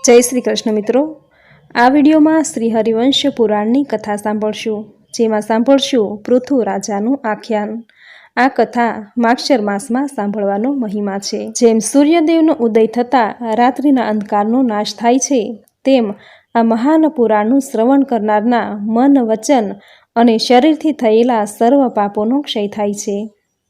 જય શ્રી કૃષ્ણ મિત્રો, આ વિડીયોમાં શ્રી હરિવંશ પુરાણની કથા સાંભળશું, જેમાં સાંભળશું પૃથુ રાજાનું આખ્યાન। આ કથા માગશર માસમાં સાંભળવાનો મહિમા છે। જેમ સૂર્યદેવનો ઉદય થતાં રાત્રિના અંધકારનો નાશ થાય છે, તેમ આ મહાન પુરાણનું શ્રવણ કરનારના મન, વચન અને શરીરથી થયેલા સર્વ પાપોનો ક્ષય થાય છે।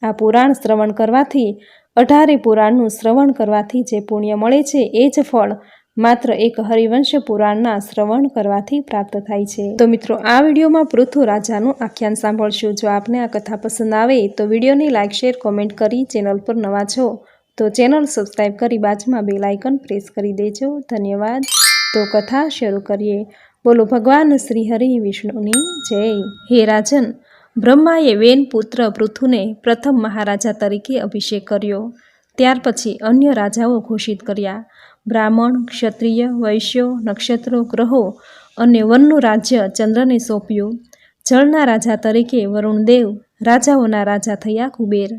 આ પુરાણ શ્રવણ કરવાથી 18 પુરાણનું શ્રવણ કરવાથી જે પુણ્ય મળે છે, એ જ ફળ માત્ર એક હરિવંશ પુરાણના શ્રવણ કરવાથી પ્રાપ્ત થાય છે। તો મિત્રો, આ વિડીયોમાં પૃથુ રાજાનું આખ્યાન સાંભળશું। જો આપને આ કથા પસંદ આવે તો વિડીયોને લાઇક, શેર, કોમેન્ટ કરી ચેનલ પર નવા છો તો ચેનલ સબસ્ક્રાઈબ કરી બાજુમાં બેલ આઇકન પ્રેસ કરી દેજો। ધન્યવાદ। તો કથા શરૂ કરીએ। બોલો ભગવાન શ્રી હરિ વિષ્ણુની જય। હે રાજન, બ્રહ્માએ વેન પુત્ર પૃથુને પ્રથમ મહારાજા તરીકે અભિષેક કર્યો। ત્યાર પછી અન્ય રાજાઓ ઘોષિત કર્યા। બ્રાહ્મણ, ક્ષત્રિય, વૈશ્યો, નક્ષત્રો, ગ્રહો અને વનનું રાજ્ય ચંદ્રને સોંપ્યું। જળના રાજા તરીકે વરુણદેવ, રાજાઓના રાજા થયા કુબેર,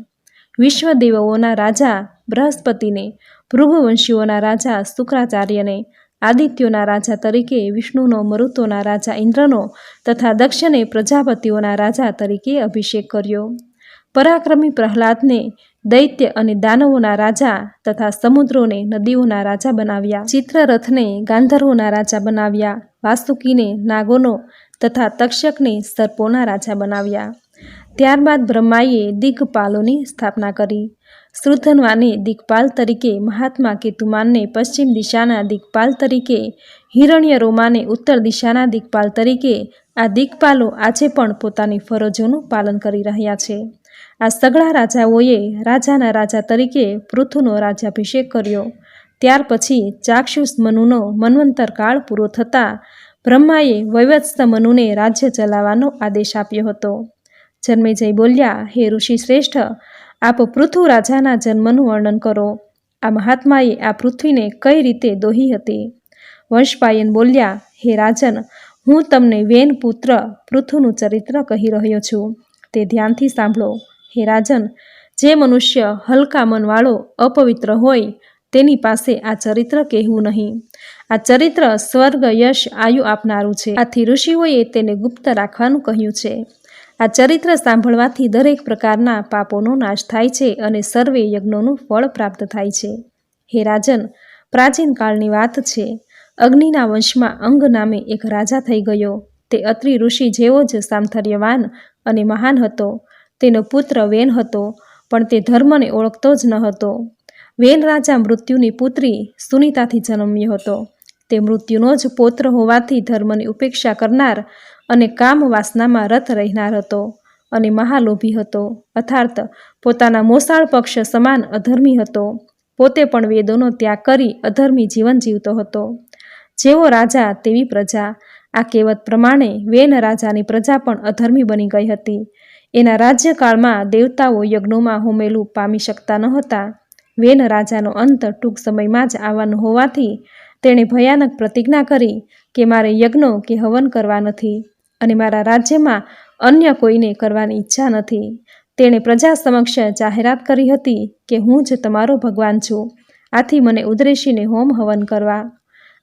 વિશ્વદેવોના રાજા બૃહસ્પતિને, ભૃગુવંશીઓના રાજા શુક્રાચાર્યને, આદિત્યોના રાજા તરીકે વિષ્ણુનો, મરુતોના રાજા ઇન્દ્રનો તથા દક્ષને પ્રજાપતિઓના રાજા તરીકે અભિષેક કર્યો। પરાક્રમી પ્રહલાદને દૈત્ય અને દાનવોના રાજા તથા સમુદ્રોને નદીઓના રાજા બનાવ્યા। ચિત્રરથને ગાંધર્વોના રાજા બનાવ્યા। વાસુકીને નાગોનો તથા તક્ષકને સર્પોના રાજા બનાવ્યા। ત્યારબાદ બ્રહ્માએ દિગ્પાલોની સ્થાપના કરી। શ્રુધન્વાને દિગ્પાલ તરીકે, મહાત્મા કેતુમાનને પશ્ચિમ દિશાના દિગ્પાલ તરીકે, હિરણ્યરોમાને ઉત્તર દિશાના દિગ્પાલ તરીકે આ દિગ્પાલો આજે પણ પોતાની ફરજોનું પાલન કરી રહ્યા છે। આ સઘળા રાજાઓએ રાજાના રાજા તરીકે પૃથુનો રાજ્યાભિષેક કર્યો। ત્યાર પછી ચાક્ષુષ મનુનો મન્વંતર કાળ પૂરો થતાં બ્રહ્માએ વૈવત્સ મનુને રાજ્ય ચલાવવાનો આદેશ આપ્યો હતો। જન્મેજય બોલ્યા, હે ઋષિ શ્રેષ્ઠ, આપ પૃથુ રાજાના જન્મનું વર્ણન કરો। આ મહાત્માએ આ પૃથ્વીને કઈ રીતે દોહી હતી? વંશપાયન બોલ્યા, હે રાજન, હું તમને વેન પુત્ર પૃથુનું ચરિત્ર કહી રહ્યો છું, તે ધ્યાનથી સાંભળો। હે રાજન, જે મનુષ્ય હલકા મનવાળો અપવિત્ર હોય તેની પાસે આ ચરિત્ર કહેવું નહીં। આ ચરિત્ર સ્વર્ગ, યશ, આયુ આપનારું છે, આથી ઋષિઓએ તેને ગુપ્ત રાખવાનું કહ્યું છે। આ ચરિત્ર સાંભળવાથી દરેક પ્રકારના પાપોનો નાશ થાય છે અને સર્વે યજ્ઞોનું ફળ પ્રાપ્ત થાય છે। હે રાજન, પ્રાચીન કાળની વાત છે। અગ્નિના વંશમાં અંગ નામે એક રાજા થઈ ગયો। તે અત્રિ ઋષિ જેવો જ સામથર્યવાન અને મહાન હતો। તેનો પુત્ર વેન હતો, પણ તે ધર્મને ઓળખતો જ ન હતો। વેન રાજા મૃત્યુની પુત્રી સુનીતાથી જન્મ્યો હતો। તે મૃત્યુનો જ પૌત્ર હોવાથી ધર્મની ઉપેક્ષા કરનાર અને કામ વાસનામાં રત રહેનાર હતો અને મહાલોભી હતો, અર્થાત પોતાના મોસાળ પક્ષ સમાન અધર્મી હતો। પોતે પણ વેદોનો ત્યાગ કરી અધર્મી જીવન જીવતો હતો। જેવો રાજા તેવી પ્રજા, આ કહેવત પ્રમાણે વેન રાજાની પ્રજા પણ અધર્મી બની ગઈ હતી। એના રાજ્યકાળમાં દેવતાઓ યજ્ઞોમાં હોમેલું પામી શકતા ન હતા। વેન રાજાનો અંત ટૂંક સમયમાં જ આવવાનો હોવાથી તેણે ભયાનક પ્રતિજ્ઞા કરી કે મારે યજ્ઞો કે હવન કરવા નથી અને મારા રાજ્યમાં અન્ય કોઈને કરવાની ઈચ્છા નથી। તેણે પ્રજા સમક્ષ જાહેરાત કરી હતી કે હું જ તમારો ભગવાન છું, આથી મને ઉદ્દેશીને હોમ હવન કરવા।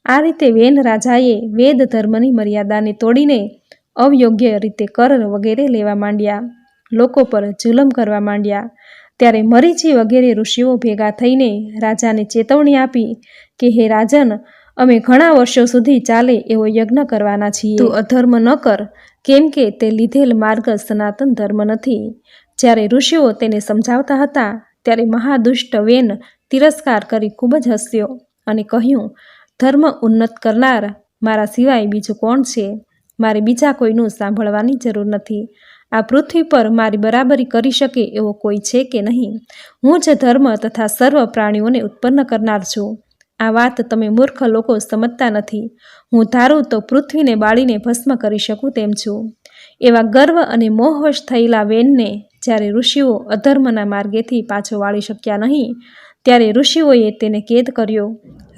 આ રીતે વેન રાજાએ વેદ ધર્મની મર્યાદાને તોડીને અવયોગ્ય રીતે કર વગેરે લેવા માંડ્યા, લોકો પર જુલમ કરવા માંડ્યા। ત્યારે મરીચી વગેરે ઋષિઓ ભેગા થઈને રાજાને ચેતવણી આપી કે હે રાજન, અમે ઘણા વર્ષો સુધી ચાલે એવો યજ્ઞ કરવાના છીએ, તું અધર્મ ન કર, કેમ કે તે લીધેલ માર્ગ સનાતન ધર્મ નથી। જ્યારે ઋષિઓ તેને સમજાવતા હતા ત્યારે મહાદુષ્ટ વેન તિરસ્કાર કરી ખૂબ જ હસ્યો અને કહ્યું, ધર્મ ઉન્નત કરનાર મારા સિવાય બીજું કોણ છે? મારે બીજા કોઈનું સાંભળવાની જરૂર નથી। આ પૃથ્વી પર મારી બરાબરી કરી શકે એવો કોઈ છે કે નહીં? હું જ ધર્મ તથા સર્વ પ્રાણીઓને ઉત્પન્ન કરનાર છું। આ વાત તમે મૂર્ખ લોકો સમજતા નથી। હું ધારું તો પૃથ્વીને બાળીને ભસ્મ કરી શકું તેમ છું। એવા ગર્વ અને મોહવશ થયેલા વેનને જ્યારે ઋષિઓ અધર્મના માર્ગેથી પાછો વાળી શક્યા નહીં, ત્યારે ઋષિઓએ તેને કેદ કર્યો।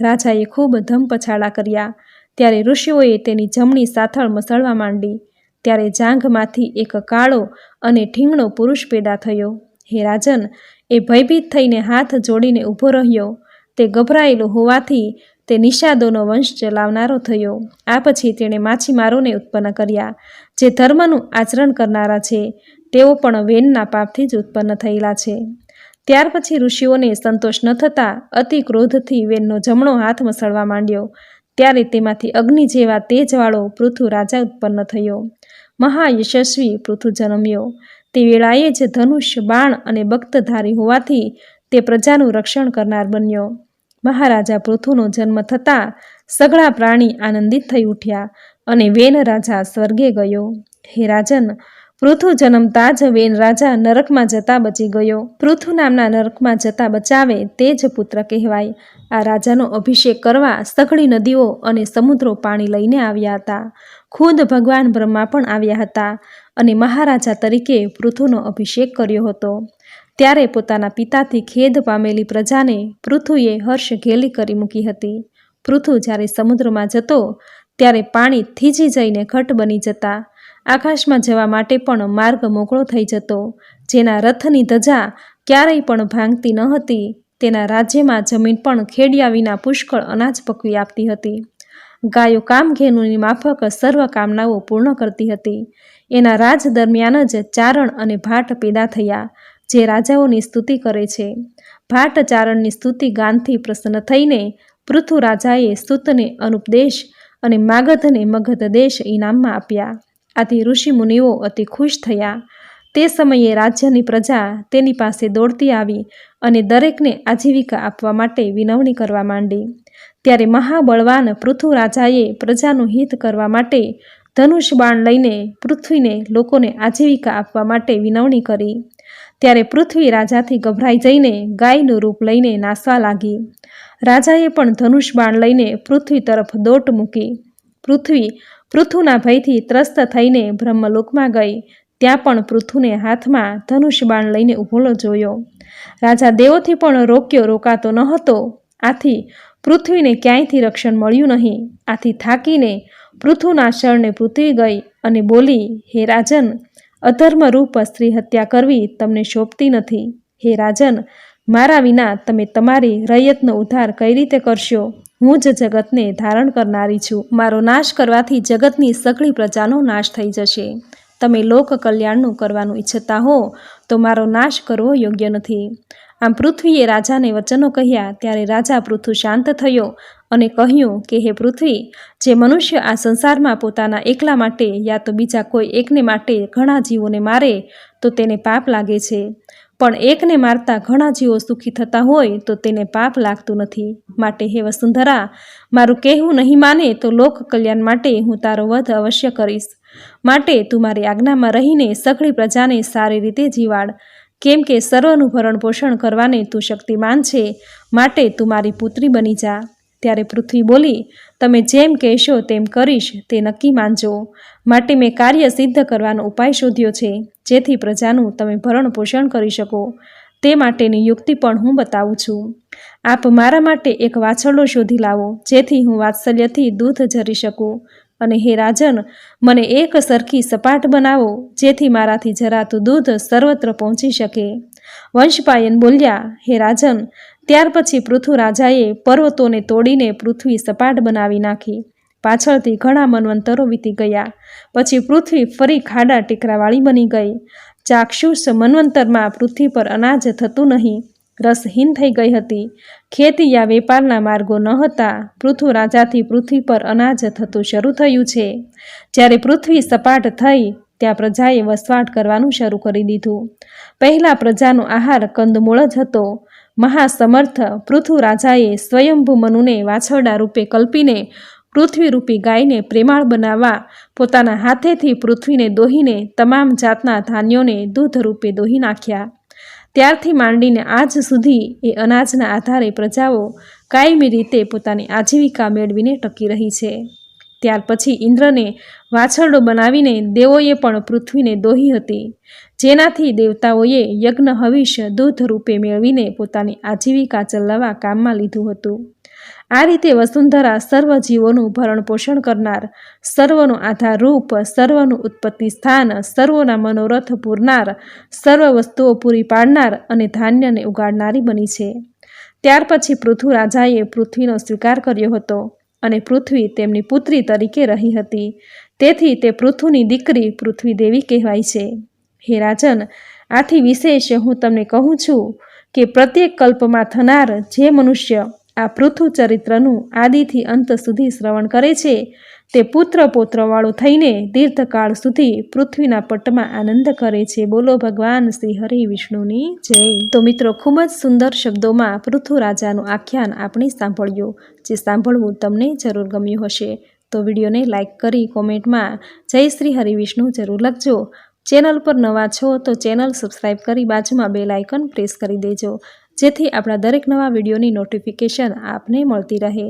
રાજાએ ખૂબ ધમપછાડા કર્યા। ત્યારે ઋષિઓએ તેની જમણી સાથળ મસળવા માંડી। ત્યારે જાંઘમાંથી એક કાળો અને ઠીંગણો પુરુષ પેદા થયો। હે રાજન, એ ભયભીત થઈને હાથ જોડીને ઊભો રહ્યો। તે ગભરાયેલો હોવાથી તે નિષાદોનો વંશ ચલાવનારો થયો. આ પછી તેણે માછીમારોને ઉત્પન્ન કર્યા, જે ધર્મનું આચરણ કરનારા છે. તેઓ પણ વેનના પાપથી જ ઉત્પન્ન થયેલા છે. ત્યાર પછી ઋષિઓને સંતોષ ન થતાં અતિ ક્રોધથી વેનનો જમણો હાથ મસળવા માંડ્યો. ત્યારે તેમાંથી અગ્નિ જેવા તેજવાળો પૃથુ રાજા ઉત્પન્ન થયો. મહાયશસ્વી પૃથુ જન્મ્યો. તે વેળાએ જ ધનુષ, બાણ અને બખ્તરધારી હોવાથી તે પ્રજાનું રક્ષણ કરનાર બન્યો. મહારાજા પૃથુનો જન્મ થતાં સઘળા પ્રાણી આનંદિત થઈ ઉઠ્યા અને વેન રાજા સ્વર્ગે ગયો. હે રાજન, પૃથુ જન્મતા જ વેન રાજા નરકમાં જતા બચી ગયો. પૃથુ નામના નરકમાં જતા બચાવે તે જ પુત્ર કહેવાય. આ રાજાનો અભિષેક કરવા સઘળી નદીઓ અને સમુદ્રો પાણી લઈને આવ્યા હતા. ખુદ ભગવાન બ્રહ્મા પણ આવ્યા હતા અને મહારાજા તરીકે પૃથુનો અભિષેક કર્યો હતો. ત્યારે પોતાના પિતાથી ખેદ પામેલી પ્રજાને પૃથુએ હર્ષ ઘેલી કરી મૂકી હતી. પૃથુ જ્યારે સમુદ્રમાં જતો ત્યારે પાણી થીજી જઈને ઘટ બની જતા. આકાશમાં જવા માટે પણ માર્ગ મોકળો થઈ જતો. જેના રથની ધજા ક્યારેય પણ ભાંગતી ન હતી, તેના રાજ્યમાં જમીન પણ ખેડિયા વિના પુષ્કળ અનાજ પકવી આપતી હતી. ગાયો કામધેનુની માફક સર્વ કામનાઓ પૂર્ણ કરતી હતી. એના રાજ દરમિયાન જ ચારણ અને ભાટ પેદા થયા, જે રાજાઓની સ્તુતિ કરે છે. ભાટ ચારણની સ્તુતિ ગાનથી પ્રસન્ન થઈને પૃથુ રાજાએ સ્તુતને અનુપદેશ અને માગધને મગધ દેશ ઇનામમાં આપ્યા. આથી ઋષિ મુનિઓ અતિ ખુશ થયા. તે સમયે રાજ્યની પ્રજા તેની પાસે દોડતી આવી અને દરેકને આજીવિકા આપવા માટે વિનવણી કરવા માંડી. ત્યારે મહાબળવાન પૃથુ રાજાએ પ્રજાનું હિત કરવા માટે ધનુષ બાણ લઈને પૃથ્વીને લોકોને આજીવિકા આપવા માટે વિનવણી કરી. ત્યારે પૃથ્વી રાજાથી ગભરાઈ જઈને ગાયનું રૂપ લઈને નાસવા લાગી. રાજાએ પણ ધનુષ બાણ લઈને પૃથ્વી તરફ દોટ મૂકી. પૃથ્વી પૃથુના ભયથી ત્રસ્ત થઈને બ્રહ્મલોકમાં ગઈ. ત્યાં પણ પૃથુને હાથમાં ધનુષ બાણ લઈને ઊભો જોયો. રાજા દેવોથી પણ રોકાતો ન હતો. આથી પૃથ્વીને ક્યાંયથી રક્ષણ મળ્યું નહીં. આથી થાકીને પૃથુના શરણે પૃથ્વી ગઈ અને બોલી, હે રાજન, અધર્મરૂપ સ્ત્રી હત્યા કરવી તમને શોભતી નથી. હે રાજન, મારા વિના તમે તમારી રૈયતનો ઉદ્ધાર કઈ રીતે કરશો? હું જ જગતને ધારણ કરનારી છું. મારો નાશ કરવાથી જગતની સઘળી પ્રજાનો નાશ થઈ જશે. તમે લોક કલ્યાણનું કરવાનું ઈચ્છતા હો તો મારો નાશ કરવો યોગ્ય નથી. આમ પૃથ્વીએ રાજાને વચનો કહ્યા. ત્યારે રાજા પૃથુ શાંત થયો અને કહ્યું કે હે પૃથ્વી, જે મનુષ્ય આ સંસારમાં પોતાના એકલા માટે યા તો બીજા કોઈ એકને માટે ઘણા જીવોને મારે તો તેને પાપ લાગે છે, પણ એકને મારતા ઘણા જીવો સુખી થતા હોય તો તેને પાપ લાગતું નથી. માટે હે વસુંધરા, મારું કહેવું નહીં માને તો લોક કલ્યાણ માટે હું તારો વધ અવશ્ય કરીશ. માટે તું મારી આજ્ઞામાં રહીને સઘળી પ્રજાને સારી રીતે જીવાડ. કેમ કે સર્વનું ભરણ પોષણ કરવાને તું શક્તિમાન છે, માટે તું મારી પુત્રી બની જા. ત્યારે પૃથ્વી બોલી, તમે જેમ કહેશો તેમ કરીશ, તે નક્કી માનજો. માટે મેં કાર્ય સિદ્ધ કરવાનો ઉપાય શોધ્યો છે, જેથી પ્રજાનું તમે ભરણ પોષણ કરી શકો. તે માટેની યુક્તિ પણ હું બતાવું છું. આપ મારા માટે એક વાછરડો શોધી લાવો, જેથી હું વાત્સલ્યથી દૂધ ઝરી શકું. અને હે રાજન, મને એક સરખી સપાટ બનાવો, જેથી મારાથી જરાતું દૂધ સર્વત્ર પહોંચી શકે. વંશપાયન બોલ્યા, હે રાજન, ત્યાર પછી પૃથુ રાજાએ પર્વતોને તોડીને પૃથ્વી સપાટ બનાવી નાખી. પાછળથી ઘણા મન્વંતરો વીતી ગયા. પછી પૃથ્વી ફરી ખાડા ટેકરાવાળી બની ગઈ. ચાક્ષુષ મન્વંતરમાં પૃથ્વી પર અનાજ થતું નહીં, રસહીન થઈ ગઈ હતી. ખેતી યા વેપારના માર્ગો ન હતા. પૃથુ રાજાથી પૃથ્વી પર અનાજ થતું શરૂ થયું છે. જ્યારે પૃથ્વી સપાટ થઈ ત્યાં પ્રજાએ વસવાટ કરવાનું શરૂ કરી દીધું. પહેલાં પ્રજાનો આહાર કંદમૂળ જ હતો. મહાસમર્થ પૃથુ રાજાએ સ્વયંભૂ મનુને વાછરડા રૂપે કલ્પીને પૃથ્વી રૂપી ગાયને પ્રેમાળ બનાવવા પોતાના હાથેથી પૃથ્વીને દોહીને તમામ જાતના ધાન્યોને દૂધ રૂપે દોહી નાખ્યા. ત્યારથી માંડીને આજ સુધી એ અનાજના આધારે પ્રજાઓ કાયમી રીતે પોતાની આજીવિકા મેળવીને ટકી રહી છે. ત્યાર પછી ઇન્દ્રને વાછરડો બનાવીને દેવોએ પણ પૃથ્વીને દોહી હતી, જેનાથી દેવતાઓએ યજ્ઞ હવિષ દૂધ રૂપે મેળવીને પોતાની આજીવિકા ચલાવવા કામમાં લીધું હતું. આ રીતે વસુંધરા સર્વ જીવોનું ભરણ પોષણ કરનાર, સર્વનો આધાર રૂપ, સર્વનું ઉત્પત્તિ સ્થાન, સર્વોના મનોરથ પૂરનાર, સર્વ વસ્તુઓ પૂરી પાડનાર અને ધાન્યને ઉગાડનારી બની છે. ત્યાર પછી પૃથુ રાજાએ પૃથ્વીનો સ્વીકાર કર્યો હતો અને પૃથ્વી તેમની પુત્રી તરીકે રહી હતી. તેથી તે પૃથુની દીકરી પૃથ્વી દેવી કહેવાય છે. હે રાજન, આથી વિશેષ હું તમને કહું છું કે પ્રત્યેક કલ્પમાં થનાર જે મનુષ્ય આ પૃથુ ચરિત્રનું આદિથી અંત સુધી શ્રવણ કરે છે તે પુત્ર પૌત્રવાળો થઈને દીર્ઘકાળ સુધી પૃથ્વીના પટમાં આનંદ કરે છે. બોલો ભગવાન શ્રી હરિ વિષ્ણુની જય. તો મિત્રો, ખૂબ જ સુંદર શબ્દોમાં પૃથુ રાજાનું આખ્યાન આપણે સાંભળ્યું. જે સાંભળવું તમને જરૂર ગમ્યું હશે તો વિડીયોને લાઇક કરી કોમેન્ટમાં જય શ્રી હરિ વિષ્ણુ જરૂર લખજો. ચેનલ પર નવા છો તો ચેનલ સબસ્ક્રાઈબ કરી બાજુમાં બેલ આઇકન પ્રેસ કરી દેજો, જેથી આપણા દરેક નવા વિડીયોની નોટિફિકેશન આપને મળતી રહે.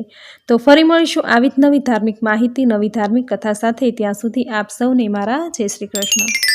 તો ફરી મળીશું આવી જ નવી ધાર્મિક માહિતી, નવી ધાર્મિક કથા સાથે. ત્યાં સુધી આપ સૌને મારા જય શ્રી કૃષ્ણ.